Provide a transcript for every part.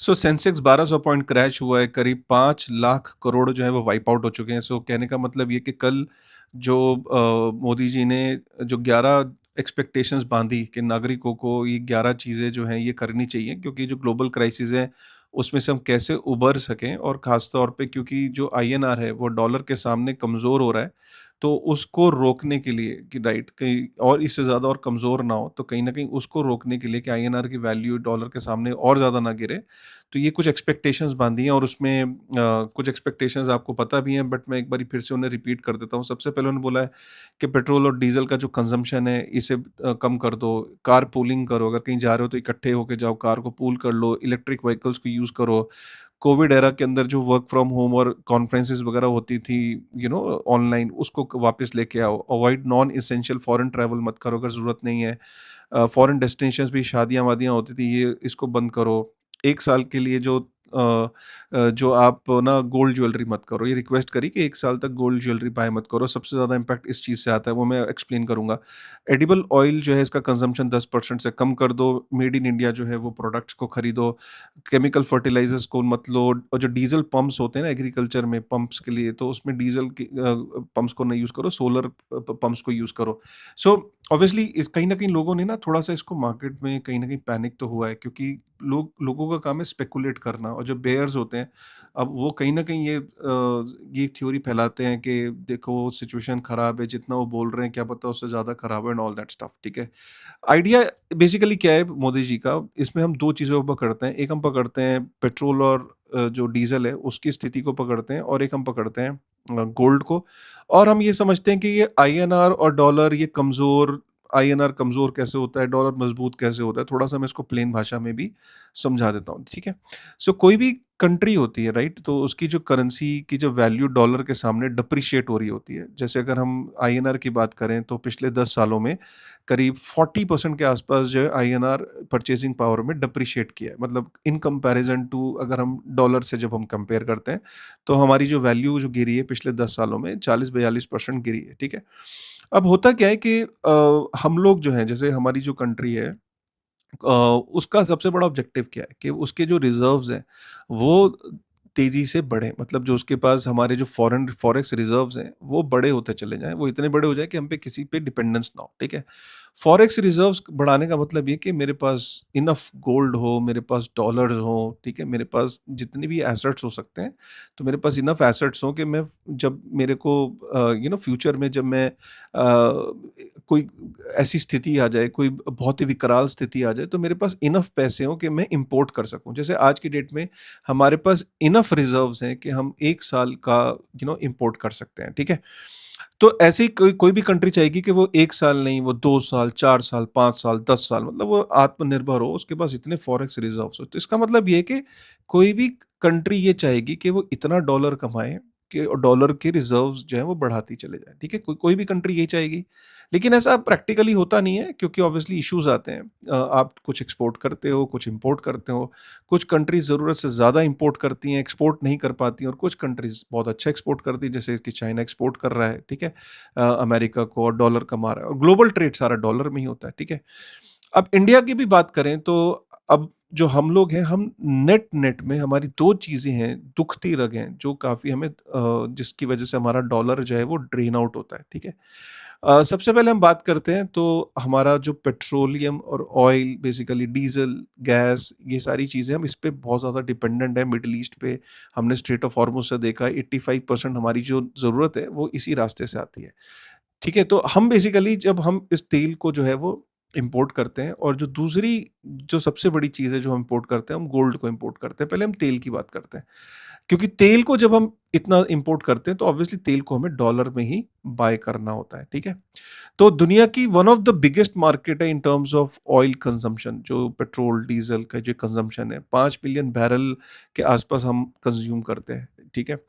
सो Sensex 1200 point crash हुआ है, करीब 5 लाख करोड़ जो है वो वाइप आउट हो चुके हैं। सो कहने का मतलब ये कि कल जो मोदी जी ने जो 11 एक्सपेक्टेशंस बाँधी कि नागरिकों को ये 11 चीज़ें जो हैं ये करनी चाहिए, क्योंकि जो ग्लोबल क्राइसिस है उसमें से हम कैसे उबर सकें, और ख़ास तौर पे क्योंकि जो आईएनआर है वो डॉलर के सामने कमज़ोर हो रहा है, तो उसको रोकने के लिए कि राइट कहीं और इससे ज़्यादा और कमज़ोर ना हो, तो कहीं न कहीं उसको रोकने के लिए कि आईएनआर की वैल्यू डॉलर के सामने और ज़्यादा ना गिरे, तो ये कुछ एक्सपेक्टेशंस बाँधी हैं, और उसमें कुछ एक्सपेक्टेशंस आपको पता भी हैं, बट मैं एक बारी फिर से उन्हें रिपीट कर देता हूँ। सबसे पहले उन्होंने बोला है कि पेट्रोल और डीज़ल का जो कंज़म्पशन है इसे कम कर दो, कार पूलिंग करो, अगर कहीं जा रहे हो तो इकट्ठे होके जाओ, कार को पूल कर लो, इलेक्ट्रिक व्हीकल्स को यूज़ करो। कोविड एरा के अंदर जो वर्क फ्रॉम होम और कॉन्फ्रेंसेस वगैरह होती थी, ऑनलाइन, उसको वापस लेके आओ। Avoid non essential foreign travel मत करो अगर ज़रूरत नहीं है। फॉरेन डेस्टिनेशंस भी शादियाँ-वादियाँ होती थी, ये इसको बंद करो। 1 साल के लिए अ जो आप ना गोल्ड ज्वेलरी मत करो। ये रिक्वेस्ट करी कि 1 साल तक गोल्ड ज्वेलरी बाय मत करो। सबसे ज़्यादा इम्पैक्ट इस चीज़ से आता है, वो मैं एक्सप्लेन करूँगा। एडिबल ऑयल जो है इसका कंज़म्पशन 10% से कम कर दो। मेड इन इंडिया जो है वो प्रोडक्ट्स को खरीदो। केमिकल फर्टिलाइज़र्स को मत लो, और जो डीज़ल पंप्स होते हैं ना एग्रीकल्चर में पंप्स के लिए, तो उसमें डीज़ल की पंप्स को नहीं यूज़ करो, सोलर पंप्स को यूज़ करो। सो ऑब्वियसली इस कहीं न कहीं लोगों ने ना थोड़ा-सा इसको मार्केट में कहीं न कहीं पैनिक तो हुआ है, क्योंकि लोगों का काम है स्पेकुलेट करना, और जो बेयर्स होते हैं, अब वो कहीं न कहीं ये थ्योरी फैलाते हैं कि देखो सिचुएशन खराब है, जितना वो बोल रहे हैं क्या पता उससे ज़्यादा खराब है एंड ऑल दैट स्टफ, ठीक है? आइडिया बेसिकली क्या है मोदी जी का, इसमें हम 2 चीज़ों को पकड़ते हैं। एक हम पकड़ते हैं पेट्रोल और जो डीज़ल है उसकी स्थिति को पकड़ते हैं, और एक हम पकड़ते हैं गोल्ड को, और हम ये समझते हैं कि ये आईएनआर और डॉलर ये कमज़ोर, आईएनआर कमज़ोर कैसे होता है, डॉलर मज़बूत कैसे होता है, थोड़ा-सा मैं इसको प्लेन भाषा में भी समझा देता हूँ, ठीक है? सो कोई भी कंट्री होती है, राइट? तो उसकी जो करेंसी की जो वैल्यू डॉलर के सामने डिप्रिशिएट हो रही होती है। जैसे अगर हम आईएनआर की बात करें तो पिछले 10 सालों में करीब 40% के आसपास जो है आईएनआर परचेजिंग पावर में डिप्रिशिएट किया है। मतलब इन कंपैरिजन टू अगर हम डॉलर से जब हम कंपेयर करते हैं, तो हमारी जो वैल्यू जो गिरी है पिछले 10 सालों में 40-42% गिरी है, ठीक है? अब होता क्या है कि हम लोग जो हैं, जैसे हमारी जो कंट्री है, उसका सबसे बड़ा ऑब्जेक्टिव क्या है कि उसके जो रिजर्व्स हैं वो तेजी से बढ़े, मतलब जो उसके पास हमारे जो फॉरेन फॉरेक्स रिजर्व्स हैं वो बड़े होते चले जाएं, वो इतने बड़े हो जाए कि हम पे किसी पे डिपेंडेंस ना हो, ठीक है? फॉरेक्स रिजर्व्स बढ़ाने का मतलब ये कि मेरे पास इनफ गोल्ड हो, मेरे पास डॉलर्स हो, ठीक है, मेरे पास जितने भी एसेट्स हो सकते हैं, तो मेरे पास इनफ एसेट्स हो कि मैं जब मेरे को फ्यूचर में जब मैं कोई ऐसी स्थिति आ जाए, कोई बहुत ही विकराल स्थिति आ जाए, तो मेरे पास इनफ पैसे हों कि मैं इंपोर्ट कर सकूँ। जैसे आज की डेट में हमारे पास इनफ रिज़र्व्स हैं कि हम 1 साल का इंपोर्ट कर सकते हैं, ठीक है? तो ऐसे ही कोई कोई भी कंट्री चाहेगी कि वो 1 साल नहीं, वो 2 साल, 4 साल, 5 साल, 10 साल, मतलब वो आत्मनिर्भर हो, उसके पास इतने फॉरेक्स रिज़र्व्स हो। तो इसका मतलब ये है कि कोई भी कंट्री ये चाहेगी कि वो इतना डॉलर कमाए कि डॉलर के रिज़र्व्स जो हैं वो बढ़ाती चले जाएँ, ठीक है? कोई कोई भी कंट्री यही चाहेगी। लेकिन ऐसा प्रैक्टिकली होता नहीं है, क्योंकि ऑब्वियसली इश्यूज़ आते हैं। आप कुछ एक्सपोर्ट करते हो, कुछ इम्पोर्ट करते हो। कुछ कंट्रीज़ ज़रूरत से ज़्यादा इम्पोर्ट करती हैं, एक्सपोर्ट नहीं कर पाती हैं, और कुछ कंट्रीज़ बहुत अच्छा एक्सपोर्ट करती हैं, जैसे कि चाइना एक्सपोर्ट कर रहा है, ठीक है? अमेरिका को, और डॉलर कमा रहा है, और ग्लोबल ट्रेड सारा डॉलर में ही होता है, ठीक है? अब इंडिया की भी बात करें तो अब जो हम लोग हैं, हम नेट-नेट में हमारी 2 चीज़ें हैं, दुखती रग हैं, जो काफ़ी हमें जिसकी वजह से हमारा डॉलर जो है वो ड्रेन आउट होता है, ठीक है? सबसे पहले हम बात करते हैं तो हमारा जो पेट्रोलियम और ऑयल, बेसिकली डीज़ल, गैस, ये सारी चीज़ें हम इस पे बहुत ज़्यादा डिपेंडेंट है मिडल ईस्ट पे। हमने स्ट्रेट ऑफ हॉर्मुज़ से देखा है 85% हमारी जो ज़रूरत है वो इसी रास्ते से आती है। ठीक है? तो हम बेसिकली जब हम इस तेल को जो है वो इम्पोर्ट करते हैं, और जो दूसरी जो सबसे बड़ी चीज़ है जो हम इम्पोर्ट करते हैं, हम गोल्ड को इम्पोर्ट करते हैं। पहले हम तेल की बात करते हैं। क्योंकि तेल को जब हम इतना इम्पोर्ट करते हैं तो ऑब्वियसली तेल को हमें डॉलर में ही बाय करना होता है, ठीक है? तो दुनिया की one of the biggest market है in terms of oil consumption, जो पेट्रोल डीजल का जो कंजम्पशन है 5 मिलियन बैरल के आसपास हम कंज्यूम करते हैं, ठीक है?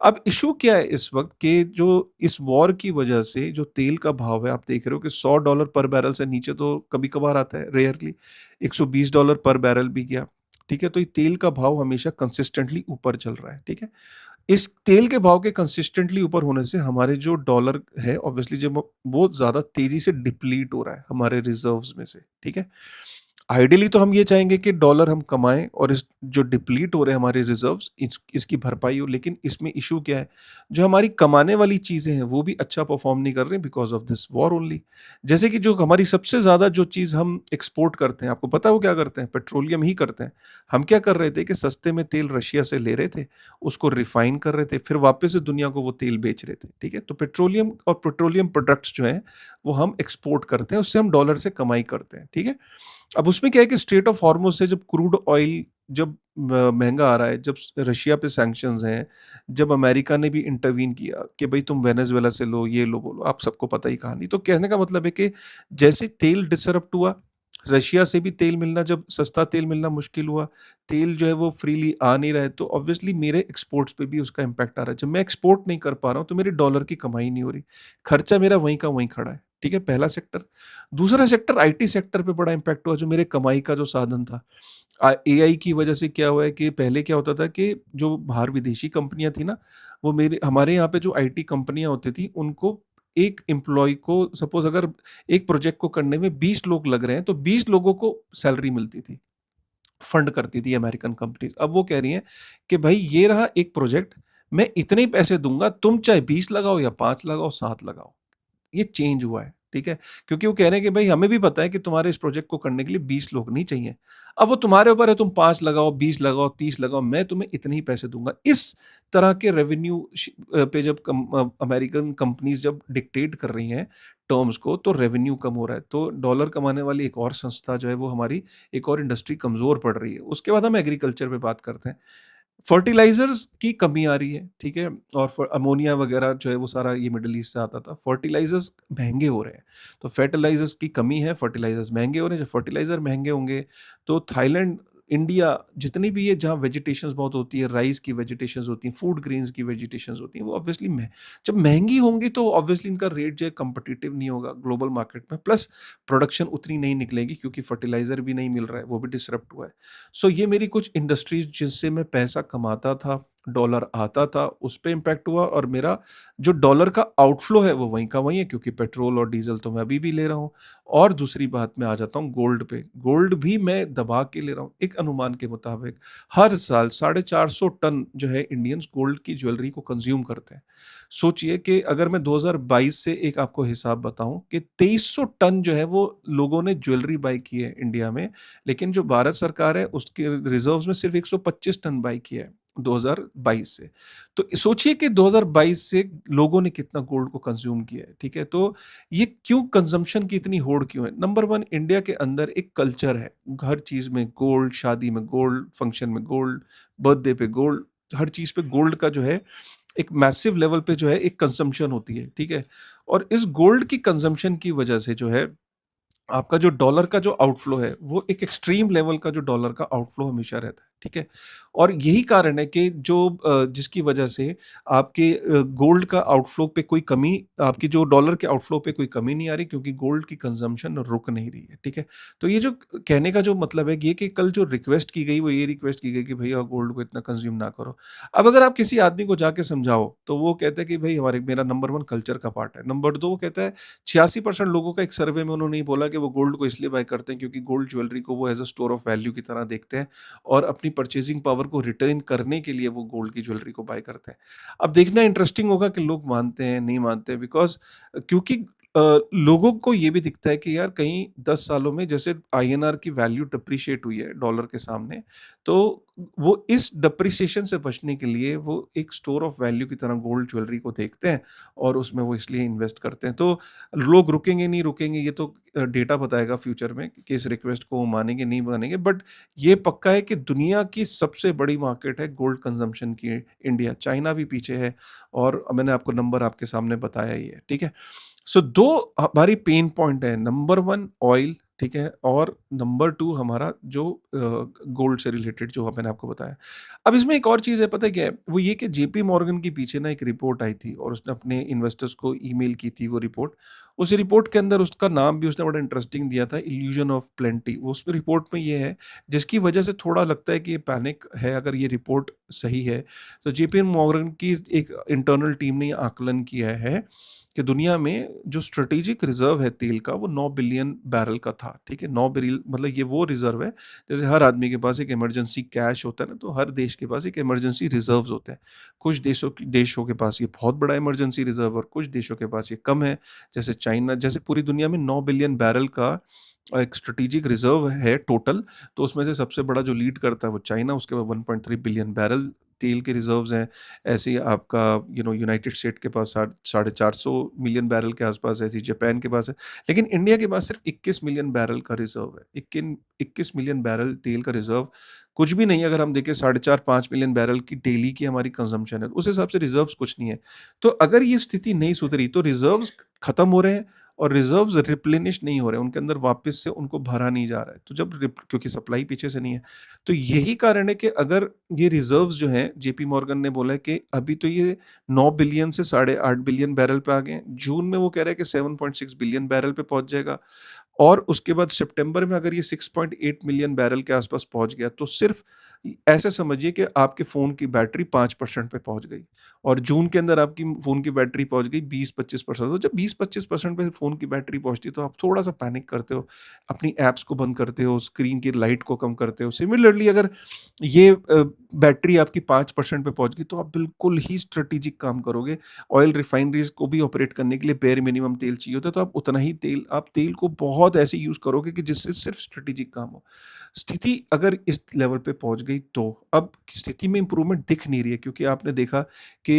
अब इशू क्या है इस वक्त कि जो इस वॉर की वजह से जो तेल का भाव है, आप देख रहे हो कि $100 पर बैरल से नीचे तो कभी कभार आता है, रेयरली $120 पर बैरल भी गया, ठीक है? तो ये तेल का भाव हमेशा कंसिस्टेंटली ऊपर चल रहा है, ठीक है? इस तेल के भाव के कंसिस्टेंटली ऊपर होने से हमारे जो डॉलर है ऑब्वियसली जब वो ज़्यादा तेज़ी से डिप्लीट हो रहा है हमारे रिज़र्व्स में से, ठीक है? आइडियली तो हम ये चाहेंगे कि डॉलर हम कमाएं और इस जो डिप्लीट हो रहे हैं हमारे रिजर्व्स इसकी भरपाई हो, लेकिन इसमें इशू क्या है, जो हमारी कमाने वाली चीज़ें हैं वो भी अच्छा परफॉर्म नहीं कर रही because of this war only. जैसे कि जो हमारी सबसे ज़्यादा जो चीज़ हम एक्सपोर्ट करते हैं, आपको पता है वो क्या करते हैं, पेट्रोलियम ही करते हैं। हम क्या कर रहे थे कि सस्ते में तेल रशिया से ले रहे थे, उसको रिफाइन कर रहे थे, फिर वापस से दुनिया को वो तेल बेच रहे थे। ठीक है, तो पेट्रोलियम और पेट्रोलियम प्रोडक्ट्स जो हैं वो हम एक्सपोर्ट करते हैं, उससे हम डॉलर से कमाई करते हैं। ठीक है, अब उसमें क्या है कि स्ट्रेट ऑफ हॉर्मुज से जब क्रूड ऑयल जब महंगा आ रहा है, जब रशिया पे सैंक्शंस हैं, जब अमेरिका ने भी इंटरवीन किया कि भाई तुम वेनेजुएला से लो, ये लो, बोलो, आप सबको पता ही कहानी। तो कहने का मतलब है कि जैसे तेल डिसरप्ट हुआ, रशिया से भी तेल मिलना, जब सस्ता तेल मिलना मुश्किल हुआ, तेल जो है वो फ्रीली आ नहीं रहा है, तो ऑब्वियसली मेरे एक्सपोर्ट्स पे भी उसका इम्पैक्ट आ रहा है। जब मैं एक्सपोर्ट नहीं कर पा रहा हूँ तो मेरे डॉलर की कमाई नहीं हो रही, खर्चा मेरा वहीं का वहीं खड़ा है। ठीक है, पहला सेक्टर। दूसरा सेक्टर आईटी सेक्टर पे बड़ा इम्पैक्ट हुआ, जो मेरे कमाई का जो साधन था। एआई की वजह से क्या हुआ है कि पहले क्या होता था कि जो बाहर विदेशी कंपनियां थी ना, वो मेरे हमारे यहाँ पे जो आईटी कंपनियां होती थी उनको, एक एम्प्लॉय को सपोज अगर एक प्रोजेक्ट को करने में 20 लोग लग रहे हैं तो 20 लोगों को सैलरी मिलती थी, फंड करती थी अमेरिकन कंपनीज। अब वो कह रही हैं कि भाई ये रहा एक प्रोजेक्ट, मैं इतने ही पैसे दूंगा, तुम चाहे 20 लगाओ या 5 लगाओ 7 लगाओ। ये चेंज हुआ है, ठीक है? क्योंकि वो कह रहे हैं कि भई हमें भी पता है कि तुम्हारे इस प्रोजेक्ट को करने के लिए 20 लोग नहीं चाहिए। अब वो तुम्हारे ऊपर है, तुम 5 लगाओ, 20 लगाओ, 30 लगाओ, मैं तुम्हें इतने ही पैसे दूँगा। इस तरह के रेवेन्यू पे जब अमेरिकन कंपनीज़ जब डिक्टेट कर रही हैं टर्म्स को, तो रेवेन्यू कम हो रहा है। तो डॉलर कमाने वाली एक और संस्था जो है वो हमारी एक और इंडस्ट्री कमज़ोर पड़ रही है। उसके बाद हम एग्रीकल्चर पे बात करते हैं। फर्टिलाइज़र्स की कमी आ रही है, ठीक है? और फ अमोनिया वगैरह जो है वो सारा ये मिडल ईस्ट से आता था। फर्टिलाइज़र्स महँगे हो रहे हैं, तो फर्टिलाइज़र्स की कमी है, फर्टिलाइज़र्स महँगे हो रहे हैं। जब फर्टिलाइज़र महँगे होंगे, तो थाईलैंड, इंडिया, जितनी भी ये जहाँ वेजिटेशंस बहुत होती है, राइस की वेजिटेशंस होती हैं, फूड ग्रेन्स की वेजिटेशंस होती हैं, वो ऑब्वियसली मह जब महँगी होंगी तो ऑब्वियसली इनका रेट जो है कॉम्पिटिटिव नहीं होगा ग्लोबल मार्केट में, प्लस प्रोडक्शन उतनी नहीं निकलेगी क्योंकि फर्टिलाइज़र भी नहीं मिल रहा है, वो भी डिसरप्ट हुआ है। सो ये मेरी कुछ इंडस्ट्रीज़ जिनसे मैं पैसा कमाता था, डॉलर आता था, उस पे इम्पैक्ट हुआ, और मेरा जो डॉलर का आउटफ्लो है वो वहीं का वहीं है क्योंकि पेट्रोल और डीज़ल तो मैं अभी भी ले रहा हूँ। और दूसरी बात मैं आ जाता हूँ गोल्ड पे। गोल्ड भी मैं दबा के ले रहा हूँ। एक अनुमान के मुताबिक हर साल 450 टन जो है इंडियंस गोल्ड की ज्वेलरी को कंज़्यूम करते हैं। सोचिए कि अगर मैं 2022 से एक आपको हिसाब बताऊँ कि 2300 टन जो है वो लोगों ने ज्वेलरी बाय की है इंडिया में, लेकिन जो भारत सरकार है उसके रिजर्व्स में सिर्फ 125 टन बाई किया है 2022 से। तो सोचिए कि 2022 से लोगों ने कितना गोल्ड को कंज्यूम किया है, ठीक है? तो ये क्यों कंजम्पशन की इतनी होड़ क्यों है? नंबर 1, इंडिया के अंदर एक कल्चर है, हर चीज़ में गोल्ड, शादी में गोल्ड, फंक्शन में गोल्ड, बर्थडे पे गोल्ड, हर चीज़ पे गोल्ड का जो है एक मैसिव लेवल पे जो है एक कंजम्पशन होती है, ठीक है? और इस गोल्ड की कंजम्पशन की वजह से जो है आपका जो डॉलर का जो आउटफ्लो है, वो एक एक्सट्रीम लेवल का जो डॉलर का आउटफ्लो हमेशा रहता है, ठीक है? और यही कारण है कि जो जिसकी वजह से आपके गोल्ड का आउटफ्लो पे कोई कमी, आपकी जो डॉलर के आउटफ्लो पे कोई कमी नहीं आ रही क्योंकि गोल्ड की कंज़म्पशन रुक नहीं रही है, ठीक है? तो ये जो कहने का जो मतलब है ये कि कल जो रिक्वेस्ट की गई, वो ये रिक्वेस्ट की गई कि भैया गोल्ड को इतना कंज़्यूम ना करो। अब अगर आप किसी आदमी को जाके समझाओ, तो वो कहता है कि भई हमारे मेरा नंबर 1 कल्चर का पार्ट है। नंबर 2 वो कहता है 86% लोगों का एक सर्वे में उन्होंने ये बोला कि वो गोल्ड को इसलिए बाय करते हैं क्योंकि गोल्ड ज्वेलरी को वो as a store of value की तरह देखते हैं और अपनी परचेज़िंग पावर को रिटेन करने के लिए वो गोल्ड की ज्वेलरी को बाय करते हैं। अब देखना इंटरेस्टिंग होगा कि लोग मानते हैं, नहीं मानते हैं, बिकॉज़ क्योंकि लोगों को ये भी दिखता है कि यार कहीं 10 सालों में जैसे आईएनआर की वैल्यू डिप्रिशिएट हुई है डॉलर के सामने, तो वो इस डिप्रिसिएशन से बचने के लिए वो एक स्टोर ऑफ वैल्यू की तरह गोल्ड ज्वेलरी को देखते हैं और उसमें वो इसलिए इन्वेस्ट करते हैं। तो लोग रुकेंगे, नहीं रुकेंगे, ये तो डेटा बताएगा फ्यूचर में कि इस रिक्वेस्ट को वो मानेंगे, नहीं मानेंगे। बट ये पक्का है कि दुनिया की सबसे बड़ी मार्केट है गोल्ड कंज़म्पशन की इंडिया, चाइना भी पीछे है और मैंने आपको नंबर आपके सामने बताया ही है, ठीक है? सो 2 हमारी पेन पॉइंट है, नंबर 1 ऑयल, ठीक है? और नंबर 2 हमारा जो गोल्ड से रिलेटेड जो मैंने आपको बताया। अब इसमें एक और चीज़ है, पता है क्या है? वो ये कि जेपी मॉर्गन के पीछे ना एक रिपोर्ट आई थी और उसने अपने इन्वेस्टर्स को ईमेल की थी वो रिपोर्ट। उस रिपोर्ट के अंदर उसका नाम भी उसने बड़ा इंटरेस्टिंग दिया था, इल्यूजन ऑफ प्लेंटी। उस रिपोर्ट में ये है, जिसकी वजह से थोड़ा लगता है कि ये पैनिक है अगर ये रिपोर्ट सही है। तो जेपी मॉर्गन की एक इंटरनल टीम ने ये आकलन किया है कि दुनिया में जो स्ट्रेटेजिक रिजर्व है तेल का वो 9 बिलियन बैरल का था, ठीक है? 9 बिलियन मतलब ये वो रिज़र्व है, जैसे हर आदमी के पास एक इमरजेंसी कैश होता है ना, तो हर देश के पास एक इमरजेंसी रिज़र्व्स होते हैं। कुछ देशों के पास ये बहुत बड़ा इमरजेंसी रिज़र्व और कुछ देशों के पास ये कम है, जैसे चाइना जैसे पूरी दुनिया में 9 बिलियन बैरल का एक स्ट्रेटेजिक रिज़र्व है टोटल, तो उसमें से सबसे बड़ा जो लीड करता है वो चाइना, उसके बाद 1.3 बिलियन बैरल तेल के रिज़र्व्स हैं। ऐसे ही आपका यूनाइटेड स्टेट के पास साढ़े 400 मिलियन बैरल के आसपास है, ऐसे ही जापान के पास है। लेकिन इंडिया के पास सिर्फ 21 मिलियन बैरल का रिज़र्व है। 21 मिलियन बैरल तेल का रिज़र्व कुछ भी नहीं है, अगर हम देखें 4.5 मिलियन बैरल की डेली की हमारी कंज़म्पशन है, तो उस हिसाब से रिज़र्व्स कुछ नहीं है। तो अगर ये स्थिति नहीं सुधरी तो रिज़र्व्स खत्म हो रहे हैं और रिज़र्व्स रिप्लेनिश नहीं हो रहे हैं, उनके अंदर वापस से उनको भरा नहीं जा रहा है। तो जब रिप क्योंकि सप्लाई पीछे से नहीं है, तो यही कारण है कि अगर ये रिज़र्व्स जो हैं, जेपी मॉर्गन ने बोला है कि अभी तो ये 9 बिलियन से साढ़े 8 बिलियन बैरल पे आ गए हैं। जून में वो कह रहा है कि 7.6 बिलियन बैरल पे पहुँच जाएगा और उसके बाद सितंबर में अगर ये 6.8 मिलियन बैरल के आसपास पहुँच गया, तो सिर्फ़ ऐसे समझिए कि आपके फ़ोन की बैटरी 5% पे पहुँच गई और जून के अंदर आपकी फ़ोन की बैटरी पहुँच गई 20-25%। तो जब 20-25% पे फ़ोन की बैटरी पहुँचती है, तो आप थोड़ा-सा पैनिक करते हो, अपनी ऐप्स को बंद करते हो, स्क्रीन की लाइट को कम करते हो। सिमिलरली अगर ये बैटरी आपकी 5% पे पहुँच गई, तो आप बिल्कुल ही स्ट्रैटेजिक काम करोगे। ऑयल रिफाइनरीज़ को भी ऑपरेट करने के लिए बेयर मिनिमम तेल चाहिए होता है, तो आप उतना ही तेल को बहुत ऐसे यूज़ करोगे कि जिससे सिर्फ़ स्ट्रैटेजिक काम हो। स्थिति अगर इस लेवल पे पहुँच गई तो, अब स्थिति में इम्प्रूवमेंट दिख नहीं रही है क्योंकि आपने देखा कि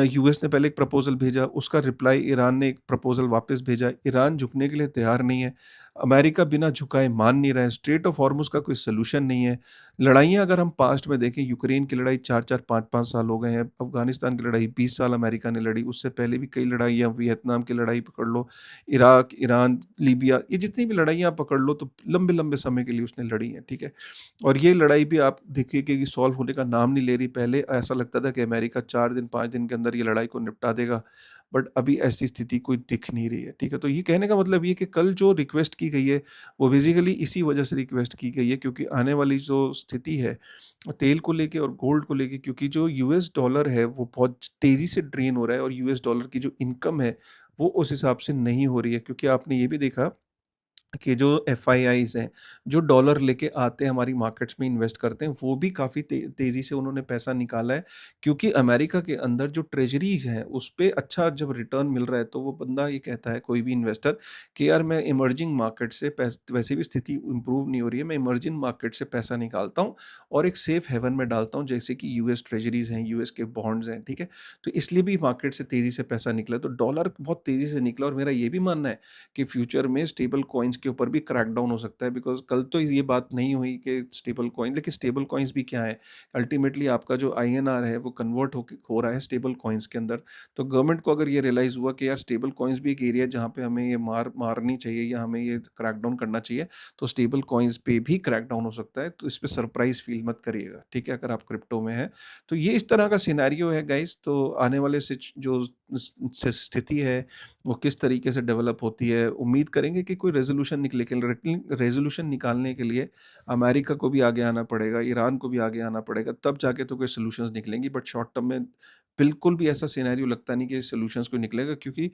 यूएस ने पहले एक प्रपोज़ल भेजा, उसका रिप्लाई ईरान ने एक प्रपोज़ल वापस भेजा। ईरान झुकने के लिए तैयार नहीं है। अमेरिका बिना झुकाए मान नहीं रहा है। स्ट्रेट ऑफ हॉर्मुज़ का कोई सॉल्यूशन नहीं है। लड़ाइयाँ अगर हम पास्ट में देखें, यूक्रेन की लड़ाई 4-4 5-5 साल हो गए हैं। अफ़गानिस्तान की लड़ाई 20 साल अमेरिका ने लड़ी। उससे पहले भी कई लड़ाइयाँ, वियतनाम की लड़ाई पकड़ लो, इराक, ईरान, लीबिया, ये जितनी भी लड़ाइयाँ आप पकड़ लो तो लंबे-लंबे समय के लिए उसने लड़ी हैं, ठीक है? और ये लड़ाई भी आप देखिए कि सॉल्व होने का नाम नहीं ले रही। पहले ऐसा लगता था कि अमेरिका 4 दिन 5 दिन के अंदर ये लड़ाई को निपटा देगा, बट अभी ऐसी स्थिति कोई दिख नहीं रही है, ठीक है? तो ये कहने का मतलब ये है कि कल जो रिक्वेस्ट की गई है, वो बेसिकली इसी वजह से रिक्वेस्ट की गई है क्योंकि आने वाली जो स्थिति है, तेल को लेके और गोल्ड को लेके, क्योंकि जो यूएस डॉलर है वो बहुत तेज़ी से ड्रेन हो रहा है और यूएस डॉलर की जो इनकम है, वो उस हिसाब से नहीं हो रही है क्योंकि आपने ये भी देखा कि जो एफआईआईज़ हैं, जो डॉलर लेके आते हैं हमारी मार्केट्स में इन्वेस्ट करते हैं, वो भी काफ़ी तेज़ी से उन्होंने पैसा निकाला है। क्योंकि अमेरिका के अंदर जो ट्रेज़रीज़ हैं, उसपे अच्छा जब रिटर्न मिल रहा है, तो वो बंदा ये कहता है, कोई भी इन्वेस्टर, कि यार मैं इमर्जिंग मार्केट से वैसे भी स्थिति इम्प्रूव नहीं हो रही है, मैं इमर्जिंग मार्केट से पैसा निकालता हूँ और एक सेफ हेवन में डालता हूँ, जैसे कि यूएस ट्रेज़रीज़ हैं, यूएस के बॉन्ड्स हैं, ठीक है? तो इसलिए भी मार्केट से तेज़ी से पैसा निकला, तो डॉलर बहुत तेज़ी से निकला और मेरा ये भी मानना है कि फ्यूचर में स्टेबल कॉइन्स के ऊपर भी क्रैकडाउन हो सकता है, बिकॉज़ कल तो ये बात नहीं हुई कि स्टेबल कॉइन, लेकिन स्टेबल कॉइन्स भी क्या है? अल्टीमेटली आपका जो आईएनआर है वो कन्वर्ट हो रहा है स्टेबल कॉइन्स के अंदर। तो गवर्नमेंट को अगर ये रियलाइज़ हुआ कि यार स्टेबल कॉइन्स भी एक एरिया है जहाँ पे हमें ये मारनी चाहिए या हमें ये क्रैकडाउन करना चाहिए, तो स्टेबल कॉइन्स पे भी क्रैकडाउन हो सकता है। तो इस पे सरप्राइज़ फ़ील मत करिएगा, ठीक है? अगर आप क्रिप्टो में हैं। तो ये इस तरह का सिनेरियो है गाइज़, तो आने वाले जो स्थिति है वो किस तरीके से डेवलप होती है। उम्मीद करेंगे कि कोई रेज़ोल्यूशन निकले, लेकिन रेज़ोल्यूशन निकालने के लिए अमेरिका को भी आगे आना पड़ेगा, ईरान को भी आगे आना पड़ेगा, तब जाके तो कोई सॉल्यूशंस निकलेंगी। बट शॉर्ट टर्म में बिल्कुल भी ऐसा सिनेरियो लगता नहीं कि सॉल्यूशंस कोई निकलेगा क्योंकि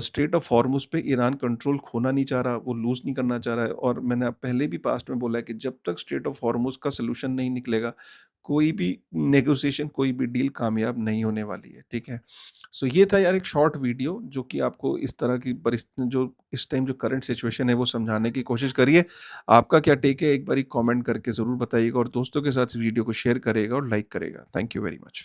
स्ट्रेट ऑफ हॉर्मुज़ पे ईरान कंट्रोल खोना नहीं चाह रहा, वो लूज़ नहीं करना चाह रहा है और मैंने पहले भी पास्ट में बोला है कि जब तक स्ट्रेट ऑफ हॉर्मुज़ का सॉल्यूशन नहीं निकलेगा, कोई भी नेगोशिएशन, कोई भी डील कामयाब नहीं होने वाली है, ठीक है? सो ये था यार एक शॉर्ट वीडियो जो कि आपको इस तरह की जो इस टाइम जो करंट सिचुएशन है वो समझाने की कोशिश करिए। आपका क्या टेक है एक बारी कमेंट करके ज़रूर बताइएगा और दोस्तों के साथ इस वीडियो को शेयर करिएगा और लाइक करिएगा। Thank you very much.